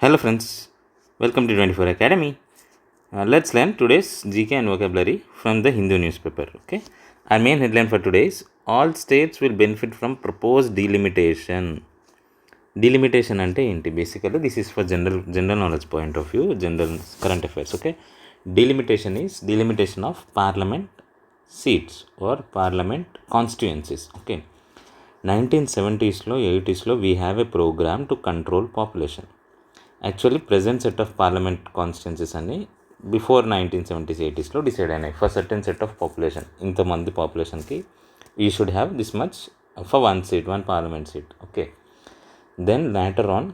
Hello friends, welcome to 24 Academy. Let's learn today's GK and vocabulary from the Hindu newspaper. Okay, our main headline for today is all states will benefit from proposed delimitation. Delimitation ante enti? Basically this is for general knowledge point of view, general current affairs. Okay, delimitation is delimitation of parliament seats or parliament constituencies. Okay, 1970s లో 80sలో we have a program to control population. Actually present set of parliament constituencies అని before 1970s-80sలో decide అయినాయి for certain set of population. ఇంతమంది పాపులేషన్కి you should have this much for one parliament seat. Okay, then later on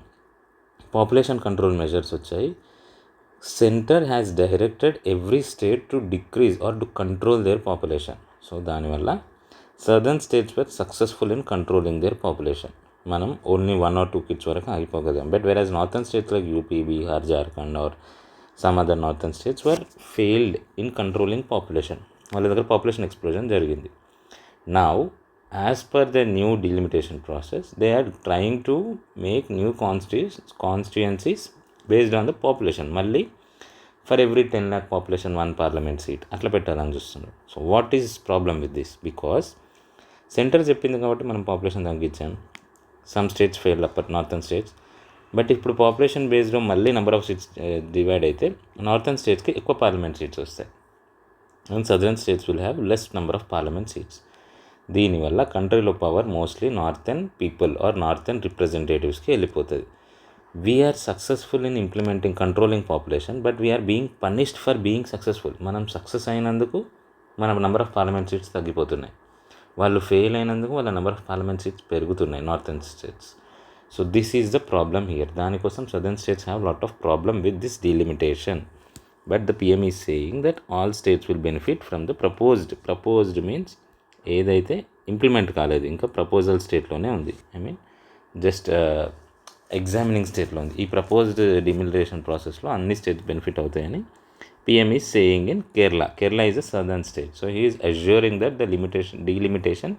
population control measures వచ్చాయి. Centre has directed every state to decrease or to control their population. So దానివల్ల southern states were successful in controlling their population. మనం only 1 or 2 kids వరకు ఆగిపోగలం. But whereas northern states like UP, Bihar, Jharkhand or some other northern states were failed in controlling population. వాళ్ళ దగ్గర population explosion జరిగింది. Now as per the new delimitation process they are trying to make new constituencies based on the population. మళ్ళీ for every 10 lakh population 1 parliament seat అట్లా పెట్టాలని చూస్తున్నారు. So what is problem with this? Because centre చెప్పింది కాబట్టి మనం population తగ్గించాం. Some states fail upper northern states. బట్ ఇప్పుడు పాపులేషన్ బేస్డ్లో మళ్ళీ నెంబర్ ఆఫ్ సీట్స్ డివైడ్ అయితే నార్థన్ స్టేట్స్కి ఎక్కువ పార్లమెంట్ సీట్స్ వస్తాయి and southern states will have less number of parliament seats. దీనివల్ల కంట్రీలో power mostly northern people or northern రిప్రజెంటేటివ్స్కి వెళ్ళిపోతుంది. We are successful in implementing controlling population but we are being punished for being successful. మనం success అయినందుకు మన number of parliament seats తగ్గిపోతున్నాయి. వాళ్ళు fail అయినందుకు వాళ్ళ నెంబర్ ఆఫ్ పార్లమెంట్ సీట్స్ పెరుగుతున్నాయి northern states. So this is the problem here. దానికోసం southern states have lot of problem with this delimitation. But the PM is saying that all states will benefit from the proposed means ఏదైతే implement కాలేదు, ఇంకా proposal స్టేట్లోనే ఉంది. I mean just examining స్టేట్లో ఉంది. ఈ proposed delimitation ప్రాసెస్లో అన్ని states benefit అవుతాయని PM is saying in Kerala. Kerala is a southern state. So he is assuring that the delimitation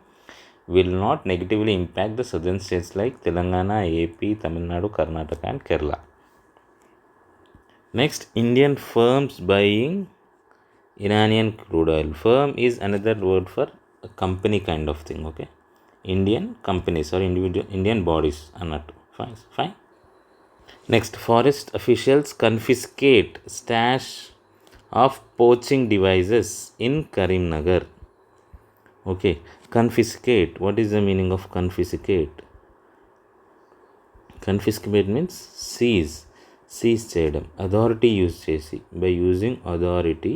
will not negatively impact the southern states like Telangana, AP, Tamil Nadu, Karnataka and Kerala. Next, Indian firms buying Iranian crude oil. Firm is another word for a company kind of thing. Okay, Indian companies or individual Indian bodies annattu. Fine. Next, forest officials confiscate stash of poaching devices in Karimnagar. Okay, confiscate. What is the meaning of confiscate? Confiscate means seize చేయడం. Authority use చేసి, by using authority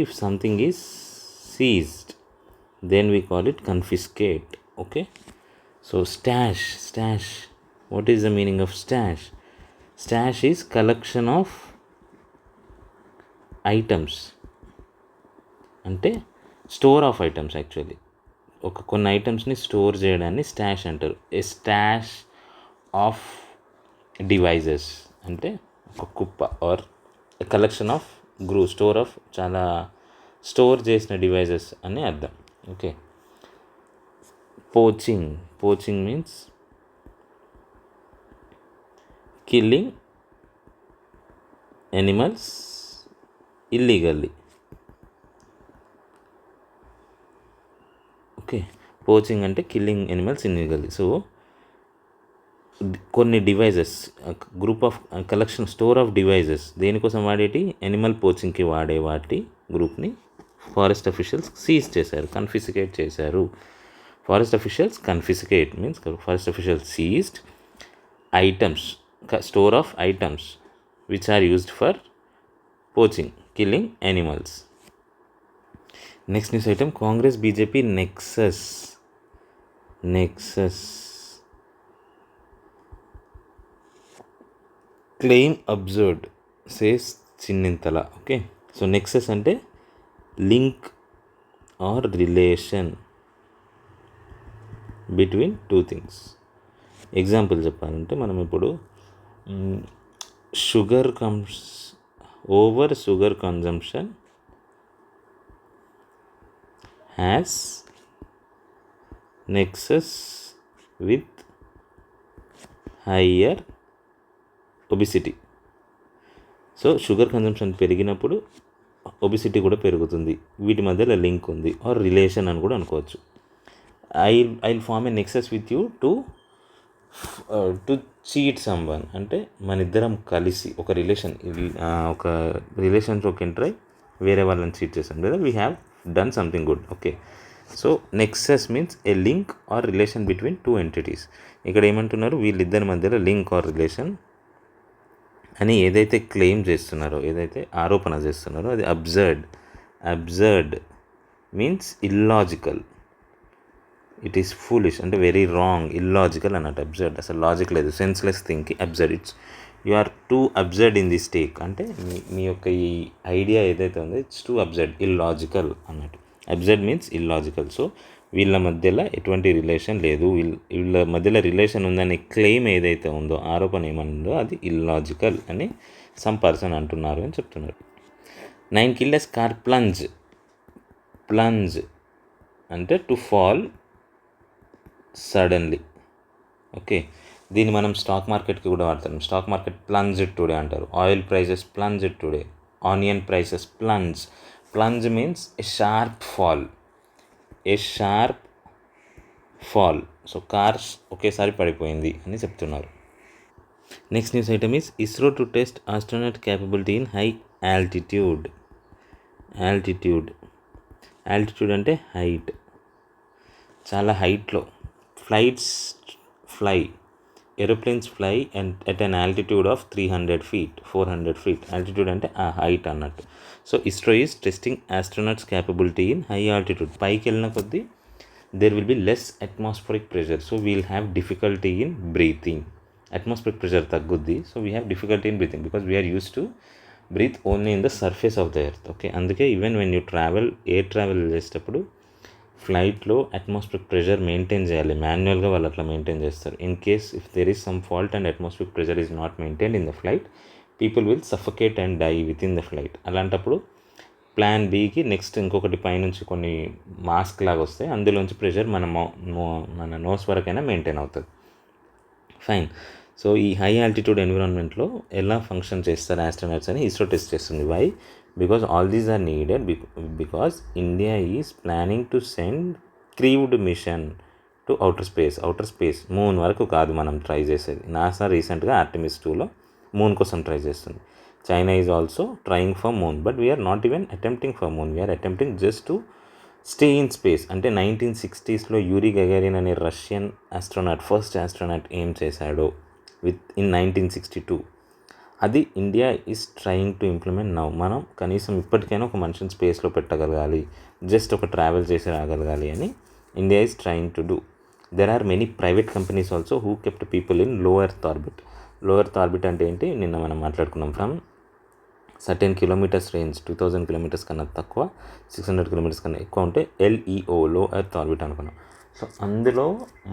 if something is seized then we call it confiscate. Okay, so stash. What is the meaning of stash? Stash is collection of items, అంటే store of items. Actually కొన్ని ఐటమ్స్ని store చేయడాన్ని stash అంటారు. ఏ stash of devices అంటే ఒక కుప్ప or collection of store of చాలా store చేసిన devices అని అర్థం. Okay, poaching means killing animals illegally. Okay, poaching అంటే కిల్లింగ్ ఎనిమల్స్ ఇల్లీగల్లీ. సో కొన్ని devices, group of collection, store of devices దేనికోసం వాడేటి, ఎనిమల్ పోచింగ్కి వాడే వాటి గ్రూప్ని ఫారెస్ట్ అఫీషియల్స్ సీజ్ చేశారు, కన్ఫిస్కేట్ చేశారు. Forest officials confiscate means forest officials seized items, store of items which are used for poaching, killing animals. Next news item, Congress BJP nexus. Claim absurd, says Chinnintala. Okay, so nexus అంటే link or relation between two things. Example చెప్పాలంటే మనం ఇప్పుడు sugar consumption has nexus with higher obesity. So sugar consumption పెరిగినప్పుడు obesity కూడా పెరుగుతుంది. వీటి మధ్యలో link ఉంది ఆర్ రిలేషన్ అని కూడా అనుకోవచ్చు. I form a nexus with you to cheat someone, అంటే మన ఇద్దరం కలిసి ఒక రిలేషన్లోకి ఎంటర్ అయ్యి వేరే వాళ్ళని చీట్ చేసాం లేదా we have done something good. Okay, so nexus means A link or relation between two entities. ఇక్కడ ఏమంటున్నారు, వీళ్ళిద్దరి మధ్యలో లింక్ ఆర్ రిలేషన్ అని ఏదైతే క్లెయిమ్ చేస్తున్నారో, ఏదైతే ఆరోపణ చేస్తున్నారో అది absurd means illogical. It is foolish అంటే వెరీ రాంగ్, ఇల్లాజికల్ అన్నట్టు. అబ్జర్డ్ అసలు లాజిక్ లేదు, senseless thinking absurd. You are too absurd in this take, అంటే మీ యొక్క ఈ ఐడియా ఏదైతే ఉందో ఇట్స్ టూ అబ్జర్డ్, ఇల్లాజికల్ అన్నట్టు. Absurd means illogical. సో వీళ్ళ మధ్యలో ఎటువంటి రిలేషన్ లేదు, వీళ్ళ మధ్యలో రిలేషన్ ఉందనే క్లెయిమ్ ఏదైతే ఉందో, ఆరోపణ ఏమనుందో అది ఇల్లాజికల్ అని సమ్ పర్సన్ అంటున్నారు అని చెప్తున్నారు. 9 killed as car plunge అంటే టు ఫాల్ సడన్లీ. ఓకే, దీన్ని మనం స్టాక్ మార్కెట్కి కూడా వాడతాం. స్టాక్ మార్కెట్ ప్లంజ్డ్ టుడే అంటారు. Oil prices plunged today, onion prices plunge means ఏ షార్ప్ ఫాల్. సో కార్స్ ఒకేసారి పడిపోయింది అని చెప్తున్నారు. Next news item is ISRO to test astronaut capability in high altitude అంటే హైట్, చాలా హైట్లో aeroplanes fly and at an altitude of 300 feet 400 feet. Altitude అంటే ఆ height అన్నట్టు. So ISRO is testing astronauts capability in high altitude. పైకి వెళ్ళిన కొద్దీ there will be less atmospheric pressure, so we'll have difficulty in breathing. Atmospheric pressure tagguddi, so we have difficulty in breathing because we are used to breathe only in the surface of the earth. Okay, అందుకే even when you air travel చేసేటప్పుడు ఫ్లైట్లో atmospheric pressure maintain చేయాలి. మాన్యువల్గా వాళ్ళు అట్లా maintain చేస్తారు. In case if there is some fault and atmospheric pressure is not maintained in the flight, people will suffocate and die within the flight. అలాంటప్పుడు plan బికి next ఇంకొకటి పైనుంచి కొన్ని మాస్క్ లాగా వస్తాయి, అందులోంచి ప్రెషర్ మన నోస్ వరకైనా మెయింటైన్ అవుతుంది. ఫైన్. సో ఈ హై ఆల్టిట్యూడ్ ఎన్విరాన్మెంట్లో ఎలా ఫంక్షన్ చేస్తారు ఆస్ట్రోనాట్స్ అని ఇస్రో టెస్ట్ చేస్తుంది. Why? Because all these are needed because India is planning to send crewed mission to outer space. Moon వరకు కాదు మనం ట్రై చేసేది. నాసా రీసెంట్గా ఆర్టెమిస్ 2లో మూన్ కోసం ట్రై చేస్తుంది. China is also trying for moon, but we are not even attempting for moon. We are attempting just to stay in space. అంటే 1960sలో Uri Gagarin అనే రష్యన్ ఫస్ట్ ఆస్ట్రోనాట్ ఏం చేశాడో in 1962, అది India is trying to implement now. మనం కనీసం ఇప్పటికైనా ఒక మనిషిని స్పేస్లో పెట్టగలగాలి, జస్ట్ ఒక ట్రావెల్ చేసి రాగలగాలి అని India is trying to do. There are many private companies also who kept people in low earth orbit. Low earth orbit అంటే ఏంటి? నిన్న మనం మాట్లాడుకున్నాం. From certain kilometers range 2000 kilometers కన్నా తక్కువ, 600 kilometers కన్నా ఎక్కువ ఉంటే LEO, లో ఎర్త్ ఆర్బిట్ అనుకున్నాం. సో అందులో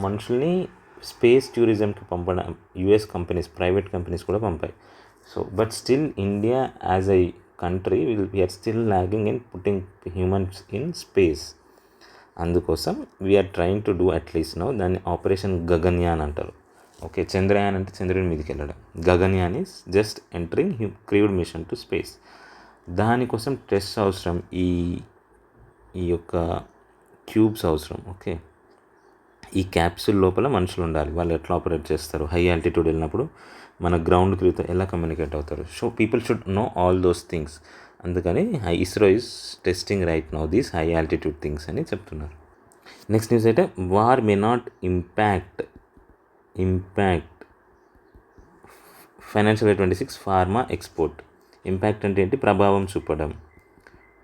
మనుషుల్ని స్పేస్ టూరిజంకి పంపడం యుఎస్ కంపెనీస్, ప్రైవేట్ కంపెనీస్ కూడా పంపాయి. So but still India as a country we are still lagging in putting humans in space. అందుకోసం we are trying to do at least now. దాన్ని ఆపరేషన్ గగన్యాన్ అంటారు. ఓకే, చంద్రయాన్ అంటే చంద్రుడి మీదకి వెళ్ళడం. Gaganyaan is just entering crewed mission to space. దానికోసం టెస్ట్ అవసరం, ఈ యొక్క క్యూబ్స్ అవసరం. ఓకే, ఈ క్యాప్సూల్ లోపల మనుషులు ఉండాలి. వాళ్ళు ఎట్లా ఆపరేట్ చేస్తారు, హై ఆల్టిట్యూడ్ వెళ్ళినప్పుడు మన గ్రౌండ్ క్రూతో ఎలా కమ్యూనికేట్ అవుతారు. So people should know all those things. అందుకని ISRO is testing right now these high altitude things అని చెప్తున్నారు. నెక్స్ట్ న్యూస్ అయితే war may not impact financial year 26 pharma export. Impact అంటే ఏంటి? ప్రభావం చూపడం.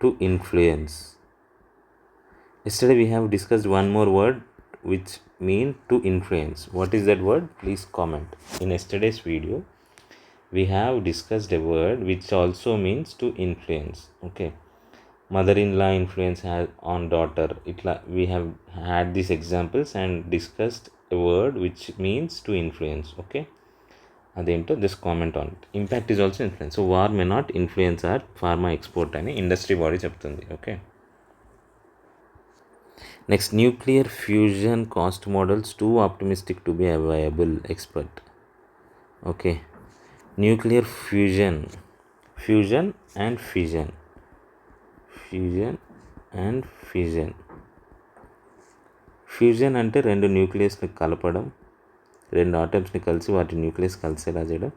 To influence. Yesterday we have discussed one more word which mean to influence. What is that word? Please comment. In yesterday's video we have discussed a word which also means to influence. Okay, mother-in-law influence on daughter. Itla we have had these examples and discussed a word which means to influence. Okay, అదేంటో just comment on it. Impact is also influence. So war may not influence our pharma export అని industry body చెప్తుంది. Okay, next nuclear fusion cost models two optimistic to be available. Expert. Okay, nuclear fusion and fission. Fusion అంటే రెండు న్యూక్లియస్ని కలపడం, రెండు ఆటమ్స్ని కలిసి వాటి nucleus కలిసేలా చేయడం.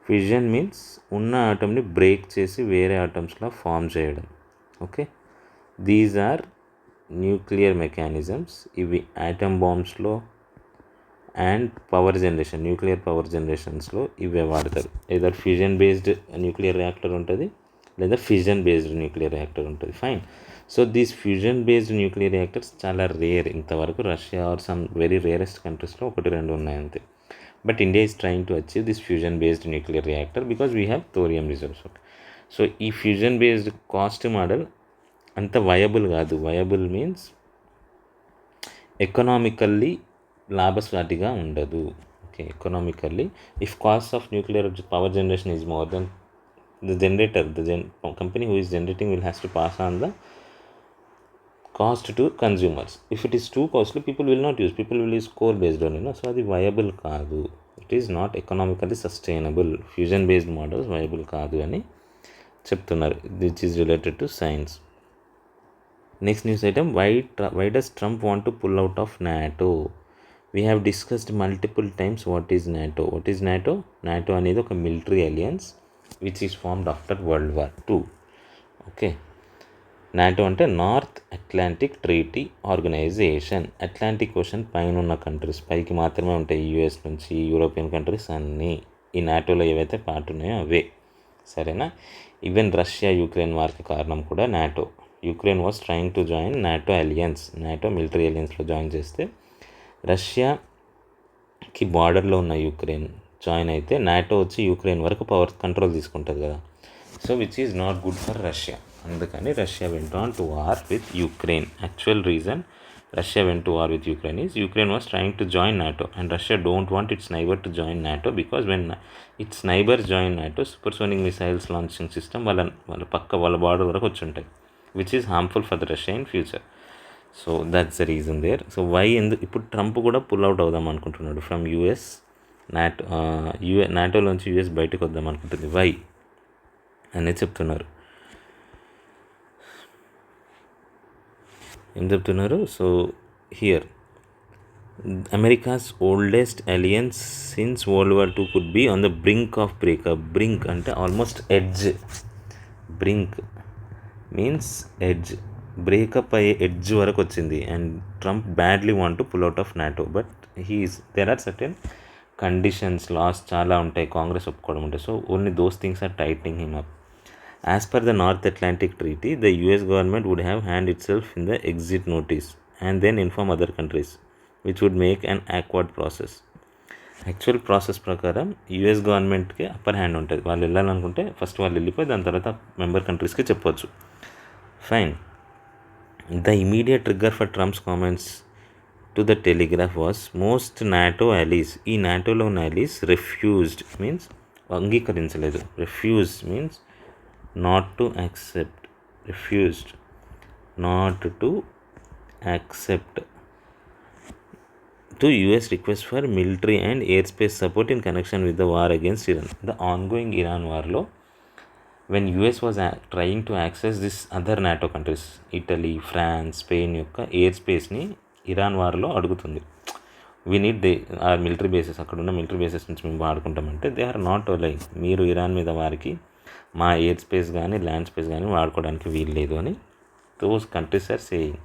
ఫిజన్ మీన్స్ ఉన్న ఆటమ్ని బ్రేక్ చేసి వేరే ఆటమ్స్లా ఫామ్ చేయడం. Okay, these are nuclear mechanisms. ఇవి ఆటమ్ బాంబ్స్లో అండ్ న్యూక్లియర్ పవర్ జనరేషన్స్లో ఇవే వాడతారు. ఏదో ఫ్యూజన్ బేస్డ్ న్యూక్లియర్ రియాక్టర్ ఉంటుంది, లేదా ఫిజన్ బేస్డ్ న్యూక్లియర్ రియాక్టర్ ఉంటుంది. Fine. So these fusion based nuclear reactors చాలా రేర్. ఇంతవరకు Russia or some very rarest కంట్రీస్లో 1-2 ఉన్నాయి అంతే. But India is trying to achieve this fusion based nuclear reactor because we have thorium reserves. Okay, so ఈ fusion based cost model అంత viable కాదు. Viable means economically లాభసాటిగా ఉండదు. Okay, economically if cost of nuclear power generation is more than the company who is generating will has to pass on the cost to consumers. If it is too costly, people will not use. People will use coal based on, so అది viable కాదు. It is not economically sustainable. Fusion based models viable కాదు అని చెప్తున్నారు. This is related to science. Next news item, why does Trump want to pull out of NATO? We have discussed multiple times what is NATO. What is NATO? NATO అనేది ఒక military alliance which is formed after world war 2. Okay, NATO అంటే North Atlantic Treaty Organization. Atlantic Ocean పైన ఉన్న countries, పైకి మాత్రమే ఉంటాయి, US నుంచి European countries అన్నీ ఈ నాటోలో ఏవైతే పార్ట్ ఉన్నాయో అవే. సరేనా? ఈవెన్ రష్యా యుక్రెయిన్ వార్కి కారణం కూడా NATO. Ukraine was trying to join NATO alliance. NATO military అలియన్స్లో జాయిన్ చేస్తే రష్యాకి బార్డర్లో ఉన్న యుక్రెయిన్ జాయిన్ అయితే నాటో వచ్చి యుక్రెయిన్ వరకు పవర్ కంట్రోల్ తీసుకుంటుంది కదా. So which is not good for Russia. అందుకని Russia went on to war with Ukraine. Actual reason Russia went to war with Ukraine is Ukraine was trying to join NATO and Russia don't want its neighbour to join NATO because when its neighbour join NATO supersonic missiles launching system వాళ్ళ border వరకు వచ్చి ఉంటాయి, which is harmful for the Russia in future. So that's the reason there. So ఇప్పుడు Trump కూడా pull out అవుదాం అనుకుంటున్నాడు from US. నాటోలోంచి US బయటకు వద్దాం అనుకుంటుంది. వై అనేది చెప్తున్నారు. ఏం చెప్తున్నారు? So here America's oldest alliance since world war 2 could be on the brink of breakup. Brink అంటే almost edge. Brink means edge. Breakup అయ్యే ఎడ్జ్ వరకు వచ్చింది. And Trump badly want to pull out of NATO. But there are certain conditions, laws చాలా ఉంటాయి, Congress ఒప్పుకోవడం ఉంటాయి. So only those things are tightening him up. As per the North Atlantic Treaty, the US government would have hand itself in the exit notice and then inform other countries, which would make an awkward process. Actual process ప్రకారం US గవర్నమెంట్కి upper hand ఉంటుంది. వాళ్ళు వెళ్ళాలనుకుంటే first వాళ్ళు వెళ్ళిపోయి దాని తర్వాత member కంట్రీస్కి చెప్పవచ్చు. Fine. The immediate trigger for Trump's comments to the Telegraph was most NATO allies. ఈ నాటోలో ఉన్న అలీస్ రిఫ్యూజ్డ్ మీన్స్ అంగీకరించలేదు. Refuse means not to accept. Refused not to accept to US request for military and airspace support in connection with the war against Iran. The ongoing Iran war lo, when US was trying to access this other NATO countries, Italy, France, Spain యొక్క airspace ని Iran వార్లో అడుగుతుంది. We need ఆ military bases, అక్కడ ఉన్న military bases నుంచి మేము వాడుకుంటామంటే దే ఆర్ నాట్ అలైవ్. మీరు ఇరాన్ మీద వారికి మా ఎయిర్ స్పేస్ కానీ ల్యాండ్ స్పేస్ కానీ వాడుకోవడానికి వీలు లేదు అని those countries are saying.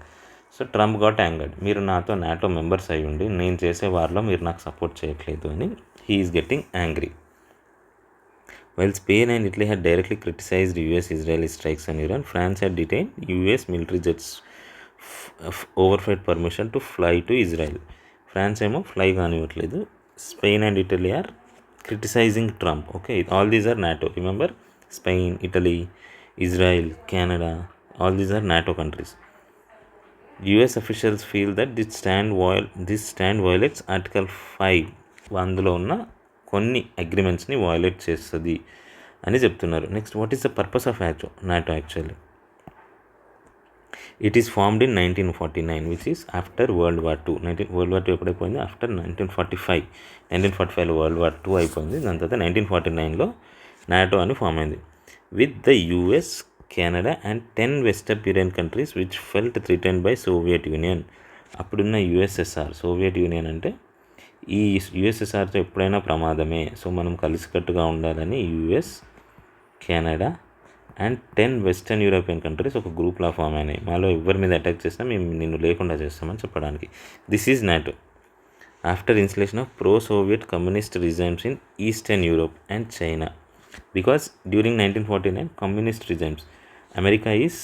So Trump got angered. మీరు నాతో నాటో మెంబర్స్ అయ్యి ఉండి నేను చేసే వార్లో మీరు నాకు సపోర్ట్ చేయట్లేదు అని he is getting angry. While Spain and Italy had directly criticised US Israeli strikes on Iran, France had detain US military jets overflight permission to fly to Israel. France ఏమో fly కానివ్వట్లేదు. Spain and Italy are criticising Trump. Okay, all these are NATO. Remember, Spain, Italy, Israel, Canada, all these are NATO countries. US officials feel that this stand violates Article 5. అందులో ఉన్న కొన్ని అగ్రిమెంట్స్ని violate చేస్తుంది అని చెప్తున్నారు. Next, what is the purpose of NATO actually? It is formed in 1949 which is after world war two. World war two ఎప్పుడైపోయింది? After 1945. 1945లో world war two అయిపోయింది. దాని తర్వాత 1949లో నాటో అని ఫామ్ అయింది with the US, Canada and 10 western European countries which felt threatened by Soviet Union. అప్పుడున్న USSR, Soviet Union అంటే ఈ యుఎస్ఎస్ఆర్తో ఎప్పుడైనా ప్రమాదమే, సో మనం కలిసికట్టుగా ఉండాలని US, Canada and 10 western European countries ఒక గ్రూప్లా ఫామ్ అయినాయి. మాలో ఎవరి మీద అటాక్ చేసినా మేము నిన్ను లేకుండా చేస్తామని చెప్పడానికి. This is NATO. After installation of pro Soviet communist regimes in eastern Europe and China, because during 1949 communist regimes, America is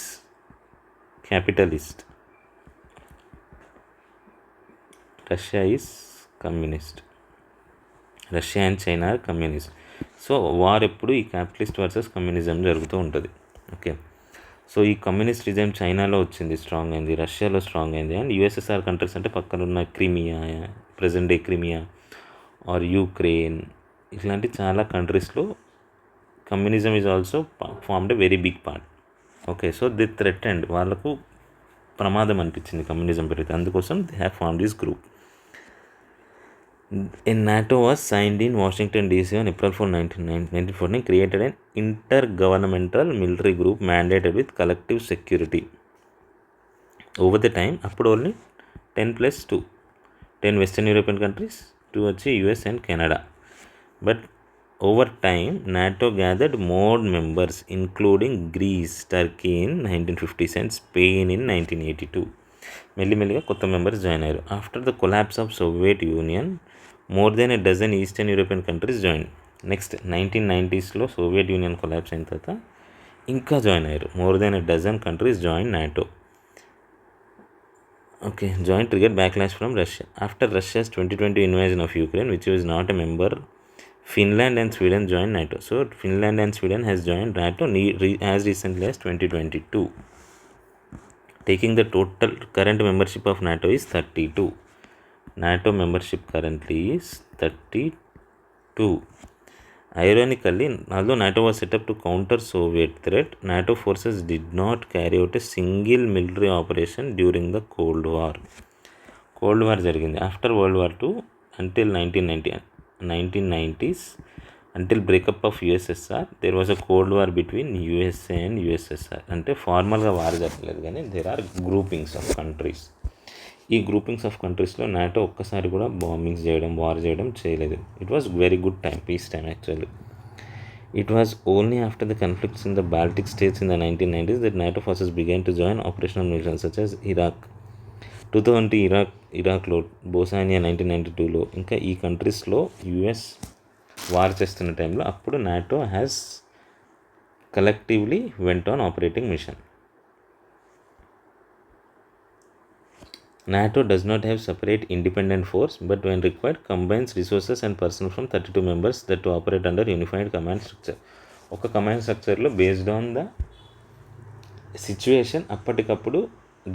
capitalist, Russia is communist, Russia and China are communist. So war ఎప్పుడు ఈ capitalist versus communism జరుగుతూ ఉంటుంది. Okay, so ఈ communist regime చైనాలో వచ్చింది, strong అయింది, రష్యాలో strong అయింది, అండ్ యుఎస్ఎస్ఆర్ కంట్రీస్ అంటే పక్కనున్న Crimea, present day Crimea or Ukraine, ఇట్లాంటి చాలా కంట్రీస్లో communism is also formed a very big part. Okay, so the threatened, వాళ్ళకు ప్రమాదం అనిపించింది కమ్యూనిజం పెరిగితే, అందుకోసం they have form this group. NATO was signed in Washington DC on April 4, 1914, created an intergovernmental military group mandated with collective security. Over the time, అప్పుడు only 10+2, 10 Western European countries, 2 వచ్చి US and Canada. But over time, NATO gathered more members, including Greece, Turkey in 1950s and Spain in 1982. మెల్లిమెల్లిగా కొత్త members join అయ్యారు. After the collapse of Soviet Union, more than a dozen eastern European countries join. Next 1990స్లో Soviet Union collapse అయిన తర్వాత ఇంకా join అయ్యారు. More than a dozen countries join NATO. Okay, join trigger backlash from Russia. After Russia's 2020 invasion of Ukraine, which is not a member, Finland and Sweden joined NATO. So Finland and Sweden has joined NATO as recently as 2022. Taking the total current membership of NATO is 32. NATO membership currently is 32. Ironically, although NATO was set up to counter Soviet threat, NATO forces did not carry out a single military operation during the Cold War. Cold War జరిగింది after world war two until 1990s, until breakup of USSR, there was a cold war between USA and USSR. అంటే ఫార్మల్గా war జరగలేదు, కానీ there are groupings of countries. ఈ groupings of కంట్రీస్లో NATO ఒక్కసారి కూడా bombings చేయడం, war చేయడం చేయలేదు. It was very good time, peace time actually. It was only after the conflicts in the Baltic states in the 1990s that NATO forces began to join operational missions such as Iraq 2020, ఇరాక్లో, Bosnia 1992లో, ఇంకా ఈ కంట్రీస్లో US war చేస్తున్న టైంలో అప్పుడు NATO has collectively went on operating mission. NATO does not have separate independent force, but when required combines resources and personnel from 32 members that to operate under unified command structure. ఒక command స్ట్రక్చర్లో based on the situation అప్పటికప్పుడు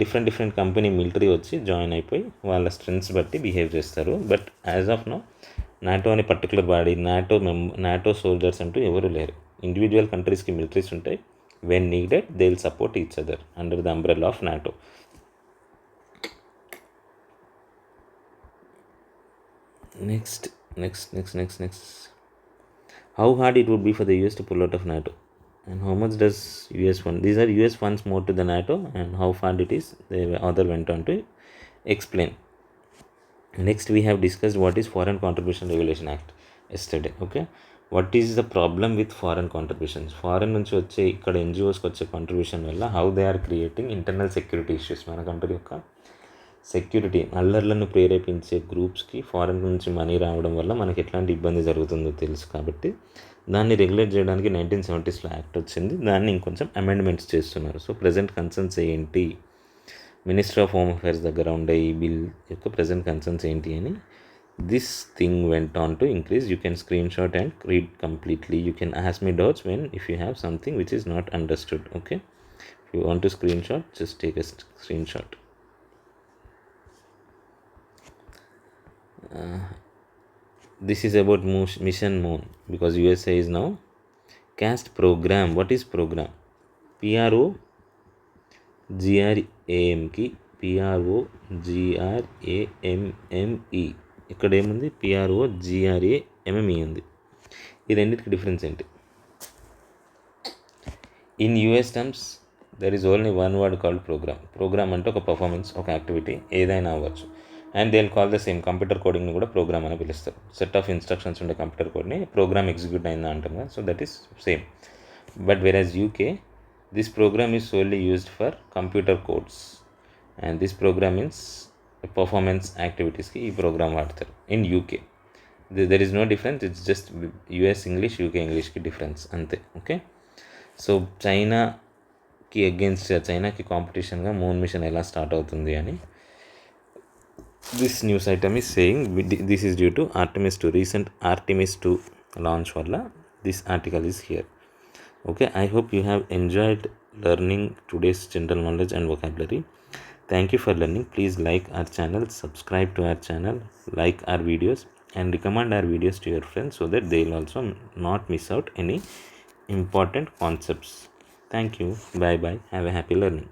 different company military వచ్చి join అయిపోయి వాళ్ళ strengths బట్టి behave చేస్తారు. But as of no NATO అనే particular body, NATO soldiers అంటూ ఎవరు లేరు. ఇండివిజువల్ కంట్రీస్కి మిలిటరీస్ ఉంటాయి. When needed they will support each other under the umbrella of NATO. Next. How hard it would be for the US to pull out of NATO, and how much does US fund? These are US funds more to the NATO, and how far it is, the author went on to explain. Next, we have discussed what is Foreign Contribution Regulation Act yesterday. Okay, what is the problem with foreign contributions? Foreign నుంచి వచ్చే ఇక్కడ ఎన్జిఓస్కి వచ్చే contribution వల్ల how they are creating internal security issues. మన country యొక్క security అల్లర్లను ప్రేరేపించే గ్రూప్స్కి ఫారెన్ నుంచి మనీ రావడం వల్ల మనకి ఎట్లాంటి ఇబ్బంది జరుగుతుందో తెలుసు. కాబట్టి దాన్ని రెగ్యులేట్ చేయడానికి 1970స్లో యాక్ట్ వచ్చింది. దాన్ని ఇంకొంచెం అమెండ్మెంట్స్ చేస్తున్నారు. సో ప్రజెంట్ కన్సర్న్స్ ఏంటి, మినిస్ట్రీ ఆఫ్ హోమ్ అఫైర్స్ దగ్గర ఉండే ఈ బిల్ యొక్క ప్రజెంట్ కన్సర్న్స్ ఏంటి అని this thing vent on to increase. You can screen shot and read completely. You can ask me doubts when if you have something which is not understood. Okay, if you want to screen shot just take a screen shot. This is about Mission Moon, because USA is now CAST program. What is program? జిఆర్ఏఎంకి పిఆర్ఓజిఆర్ఏఎంఎంఈ. ఇక్కడ ఏముంది? పిఆర్ఓజిఆర్ఏఎంఎంఈ ఉంది. ఈ రెండింటికి difference ఏంటి? In US terms there is only one word called programme. Programme అంటే ఒక performance, ఒక activity ఏదైనా అవ్వచ్చు. And they will call the same. Computer కోడింగ్ని కూడా ప్రోగ్రామ్ అని పిలుస్తారు. సెట్ ఆఫ్ ఇన్స్ట్రక్షన్స్ ఉండే కంప్యూటర్ కోడ్ని ప్రోగ్రామ్ ఎగ్జిక్యూట్ అయిందా అంటాం కదా. So that is same. But వెరాజ్ UK, this program is solely used for computer codes and this programme means performance యాక్టివిటీస్కి ఈ ప్రోగ్రామ్ వాడతారు in UK. There is no difference. It's just US English, UK ఇంగ్లీష్కి difference అంతే. Okay. So చైనాకి అగేన్స్ట్, చైనాకి కాంపిటీషన్గా మూన్ మిషన్ ఎలా స్టార్ట్ అవుతుంది అని this news item is saying. This is due to Artemis 2, recent Artemis 2 launch వల్ల this article is here. Okay, I hope you have enjoyed learning today's general knowledge and vocabulary. Thank you for learning. Please like our channel, subscribe to our channel, like our videos and recommend our videos to your friends so that they will also not miss out any important concepts. Thank you. Bye bye. Have a happy learning.